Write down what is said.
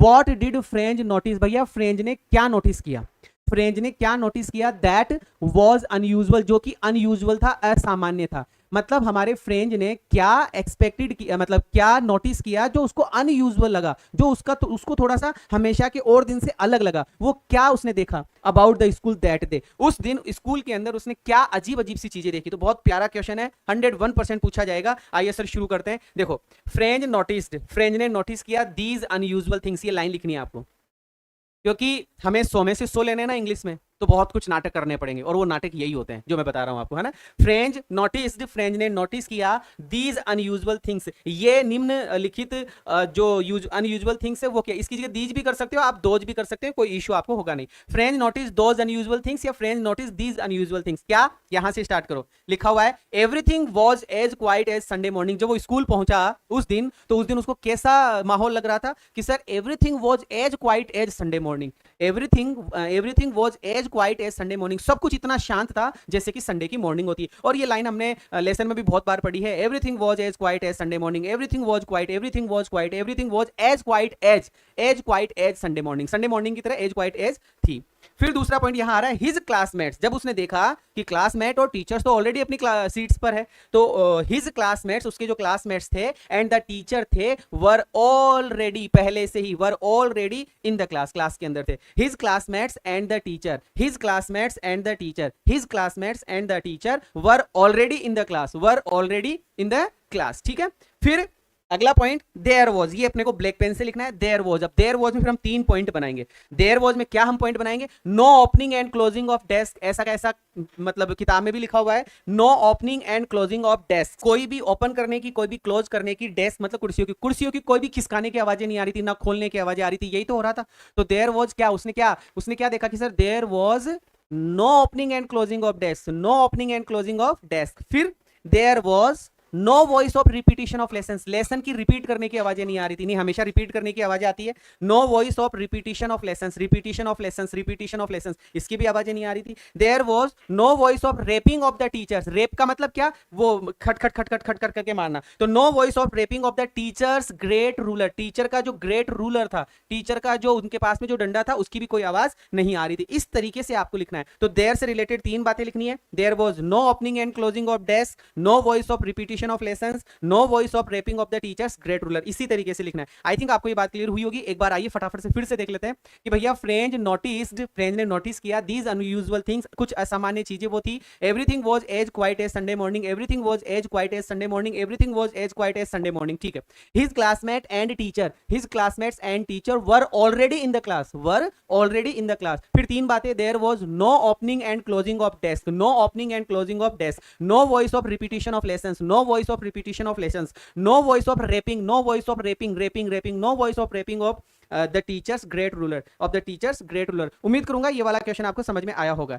What did French notice, भैया French ने क्या नोटिस किया, फ्रेंच ने क्या नोटिस किया, दैट वॉज अनयूजुअल, जो कि अनयूजुअल था, असामान्य था। मतलब हमारे फ्रेंच ने क्या एक्सपेक्टेड किया, मतलब क्या नोटिस किया जो उसको अनयूजुअल लगा, जो उसका तो उसको थोड़ा सा हमेशा के और दिन से अलग लगा, वो क्या उसने देखा about the school that day, उस दिन स्कूल के अंदर उसने क्या अजीब अजीब सी चीजें देखी। तो बहुत प्यारा क्वेश्चन है, 101% पूछा जाएगा। आइए सर शुरू करते हैं। देखो, फ्रेंच नोटिस्ड, फ्रेंच ने नोटिस किया दीज अनयूजुअल थिंग्स, ये लाइन लिखनी है आपको, क्योंकि हमें 100 में से 100 लेने ना इंग्लिश में, तो बहुत कुछ नाटक करने पड़ेंगे, और वो नाटक यही होते हैं जो मैं बता रहा हूं आपको, है ना। फ्रेंच नोटिस्ड, फ्रेंच ने नोटिस किया दीज अनयूजुअल थिंग्स, ये निम्न लिखित जो अनयूजुअल थिंग्स है वो क्या, इसकी जगह दीज भी कर सकते हो आप, दोज भी कर सकते हो, कोई इशू आपको होगा नहीं। French notice those unusual things या French notice these unusual things, क्या, यहां से स्टार्ट करो। लिखा हुआ है everything was as quiet as Sunday morning, जब वो स्कूल पहुंचा उस दिन, तो उस दिन उसको कैसा माहौल लग रहा था कि sir everything was as quiet as Sunday morning, everything was as quiet as Sunday morning, सब कुछ इतना शांत था जैसे कि संडे की मॉर्निंग होती है। और ये लाइन हमने लेसन में भी बहुत बार पढ़ी है, everything was as quiet as Sunday morning, everything was quiet, everything was quiet, everything was as quiet as quiet as Sunday morning, Sunday morning की तरह एज क्वाइट एज थी। फिर दूसरा पॉइंट यहां आ रहा है, हिज क्लासमेट्स, जब उसने देखा कि क्लासमेट और टीचर्स तो ऑलरेडी अपनी सीट्स पर है, तो हिज क्लासमेट्स, उसके जो क्लासमेट्स थे एंड द टीचर थे, वर ऑलरेडी, पहले से ही, were already in the class, class के अंदर थे। His classmates and the teacher, his classmates and the teacher, his classmates and the teacher were already in the class, were already in the class, ठीक है। फिर अगला point there was, ये अपने को ब्लैक पेन से लिखना है, देयर वॉज। अब देयर वॉज में फिर हम 3 पॉइंट बनाएंगे। देयर वॉज में क्या हम पॉइंट बनाएंगे, no opening and closing of desk, ऐसा का ऐसा, मतलब किताब में भी लिखा हुआ है, no opening and closing of desk, कोई भी ओपन करने की, कोई भी क्लोज करने की, डेस्क मतलब कुर्सियों की कोई भी खिसकाने की आवाजें नहीं आ रही थी, ना खोलने की आवाजें आ रही थी, यही तो हो रहा था। तो देयर वॉज क्या, उसने क्या देखा कि sir there was no opening and closing of desk, no opening and closing of desk. फिर there was no voice of repetition of lesson, lesson की रिपीट करने की आवाजें नहीं आ रही थी, नहीं हमेशा रिपीट करने की आवाजें आती है। No voice of repetition of lesson, repetition of lesson, repetition of lesson, इसकी भी आवाजें नहीं आ रही थी। There was no voice of rapping of the teachers, rap का मतलब क्या, वो खट खट खट खट खट खट करके मारना, तो no voice of rapping of the teachers great ruler, teacher का जो ग्रेट रूलर था, टीचर का जो उनके पास में जो डंडा था, उसकी भी कोई आवाज नहीं आ रही थी। इस तरीके से आपको लिखना है। तो देयर से रिलेटेड 3 बातें लिखनी है, there was no opening and closing of desk, no voice of repetition of lesson, no voice of rapping of the teachers great ruler, इसी तरीके से लिखना है। आई थिंक आपको ये बात क्लियर हुई होगी। एक बार आइए फटाफट से फिर से देख लेते हैं कि भैया फ्रेंच नोटिस्ड, फ्रेंच ने नोटिस किया दीज अनयूजुअल थिंग्स, कुछ असामान्य चीजें वो थी। Everything was as quiet as Sunday morning, everything was as quiet as Sunday morning, everything was as quiet as Sunday morning, ठीक है। His classmate and teacher, his classmates and teacher were already in the class, were already in the class. फिर 3 बातें, there was no opening and closing of desk, no opening and closing of desk, no voice of repetition of lessons, no voice of repetition of lessons, no voice of raping, no voice of raping, no voice of raping of the teachers great ruler, of the teachers great ruler। उम्मीद करूंगा ये वाला question आपको समझ में आया होगा।